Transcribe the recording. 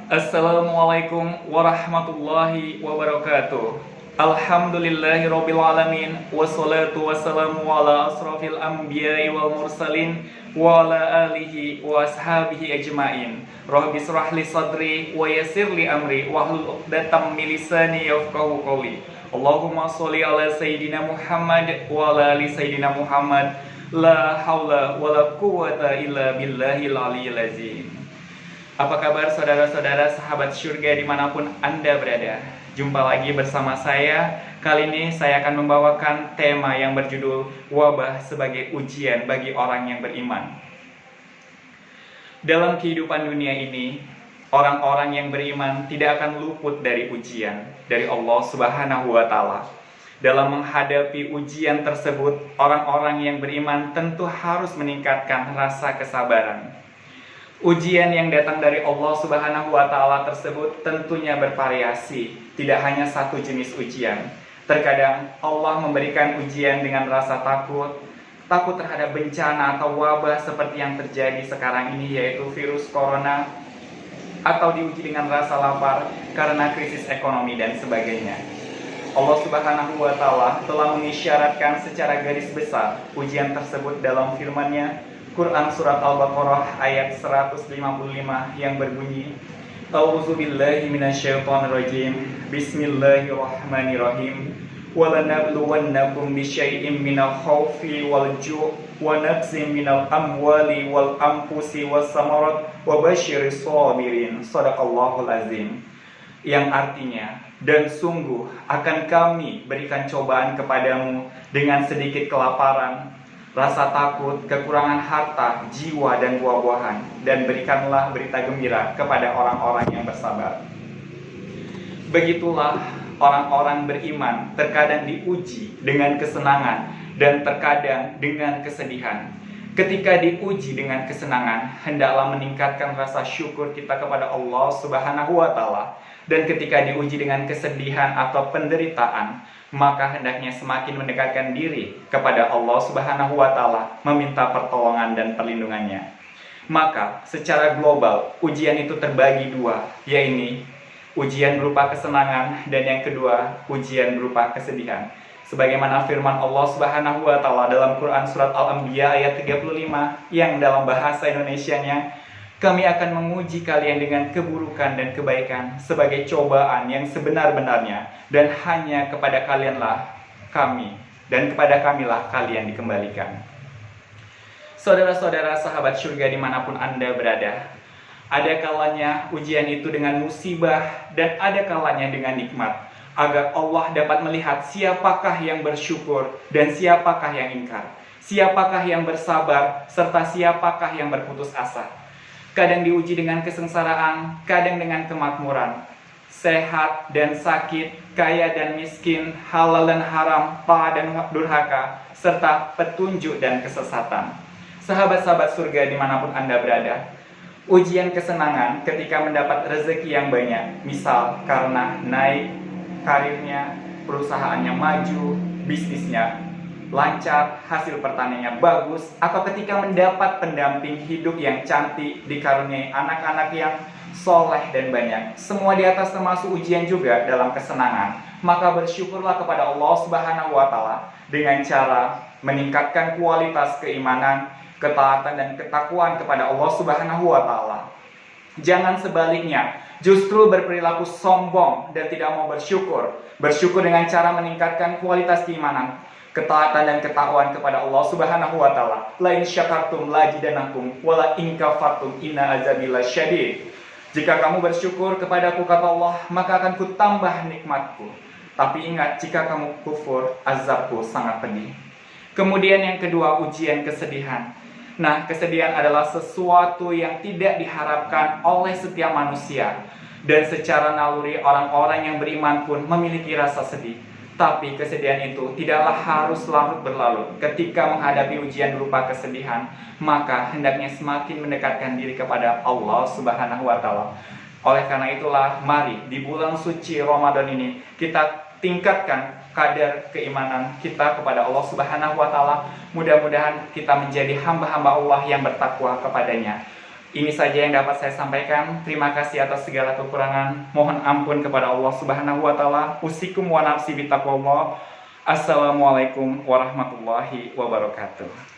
Assalamualaikum warahmatullahi wabarakatuh. Alhamdulillahirabbil alamin wassalatu wassalamu ala asrofil anbiya'i wal mursalin wa ala alihi wa ashabihi ajmain. Rabbi shrah li sadri wa yassir li amri wahlul 'uqdatam min lisani yafqahu qawli. Allahumma sholli ala sayidina Muhammad wa ala ali sayidina Muhammad. La haula wala quwwata illa billahil aliyyil azim. Apa kabar saudara-saudara sahabat surga dimanapun Anda berada? Jumpa lagi bersama saya. Kali ini saya akan membawakan tema yang berjudul Wabah sebagai ujian bagi orang yang beriman. Dalam kehidupan dunia ini, orang-orang yang beriman tidak akan luput dari ujian dari Allah Subhanahu wa Ta'ala. Dalam menghadapi ujian tersebut, orang-orang yang beriman tentu harus meningkatkan rasa kesabaran. Ujian yang datang dari Allah Subhanahu wa Ta'ala tersebut tentunya bervariasi, tidak hanya satu jenis ujian. Terkadang Allah memberikan ujian dengan rasa takut terhadap bencana atau wabah seperti yang terjadi sekarang ini, yaitu virus corona, atau diuji dengan rasa lapar karena krisis ekonomi dan sebagainya. Allah Subhanahu wa Ta'ala telah mengisyaratkan secara garis besar ujian tersebut dalam firman-Nya Quran Surat Al-Baqarah ayat 155 yang berbunyi, A'udzubillahi minasyaitonirrajim, Bismillahirrahmanirrahim, walanabluwannakum bisyai'im minal khawfi wal ju' wa naqsin minal amwali wal anfusi was samarat wa basyiris sabirin. Shadaqallahul azim. Yang artinya, dan sungguh akan kami berikan cobaan kepadamu dengan sedikit kelaparan, rasa takut, kekurangan harta, jiwa, dan buah-buahan, dan berikanlah berita gembira kepada orang-orang yang bersabar. Begitulah orang-orang beriman terkadang diuji dengan kesenangan dan terkadang dengan kesedihan. Ketika diuji dengan kesenangan, hendaklah meningkatkan rasa syukur kita kepada Allah Subhanahu wa Ta'ala. Dan ketika diuji dengan kesedihan atau penderitaan, maka hendaknya semakin mendekatkan diri kepada Allah Subhanahu wa Ta'ala, meminta pertolongan dan perlindungannya. Maka secara global ujian itu terbagi dua, yaitu ujian berupa kesenangan dan yang kedua ujian berupa kesedihan. Sebagaimana firman Allah Subhanahu wa Ta'ala dalam Quran Surat Al-Anbiya ayat 35 yang dalam bahasa Indonesianya, kami akan menguji kalian dengan keburukan dan kebaikan sebagai cobaan yang sebenar-benarnya, dan hanya kepada kalianlah kami, dan kepada kamilah kalian dikembalikan. Saudara-saudara sahabat surga dimanapun Anda berada, ada kalanya ujian itu dengan musibah dan ada kalanya dengan nikmat, agar Allah dapat melihat siapakah yang bersyukur dan siapakah yang ingkar, siapakah yang bersabar serta siapakah yang berputus asa. Kadang diuji dengan kesengsaraan, kadang dengan kemakmuran, sehat dan sakit, kaya dan miskin, halal dan haram, taat dan durhaka, serta petunjuk dan kesesatan. Sahabat-sahabat surga dimanapun Anda berada, ujian kesenangan ketika mendapat rezeki yang banyak, misal karena naik karirnya, perusahaannya maju, bisnisnya lancar, hasil pertaniannya bagus, atau ketika mendapat pendamping hidup yang cantik, dikaruniai anak-anak yang soleh dan banyak. Semua di atas termasuk ujian juga dalam kesenangan. Maka bersyukurlah kepada Allah Subhanahu wa Ta'ala dengan cara meningkatkan kualitas keimanan, ketaatan dan ketakwaan kepada Allah Subhanahu wa Ta'ala. Jangan sebaliknya, justru berperilaku sombong dan tidak mau bersyukur. Bersyukur dengan cara meningkatkan kualitas keimanan, ketaatan dan ketakwaan kepada Allah Subhanahu wa Ta'ala. La in syakartum lazidanakum wa la in kafartum inna azabi lasyadid. Jika kamu bersyukur kepadaku, kata Allah, maka akan kutambah nikmatku. Tapi ingat, jika kamu kufur, azabku sangat pedih. Kemudian yang kedua, ujian kesedihan. Nah, kesedihan adalah sesuatu yang tidak diharapkan oleh setiap manusia. Dan secara naluri orang-orang yang beriman pun memiliki rasa sedih. Tapi kesedihan itu tidaklah harus larut berlalu. Ketika menghadapi ujian berupa kesedihan, maka hendaknya semakin mendekatkan diri kepada Allah Subhanahu wa Ta'ala. Oleh karena itulah, mari di bulan suci Ramadan ini kita tingkatkan kadar keimanan kita kepada Allah Subhanahu wa Ta'ala. Mudah-mudahan kita menjadi hamba-hamba Allah yang bertakwa kepadanya. Ini saja yang dapat saya sampaikan. Terima kasih atas segala kekurangan. Mohon ampun kepada Allah Subhanahu wa taala. Usikum wa nafsi bitaqwallah. Assalamualaikum warahmatullahi wabarakatuh.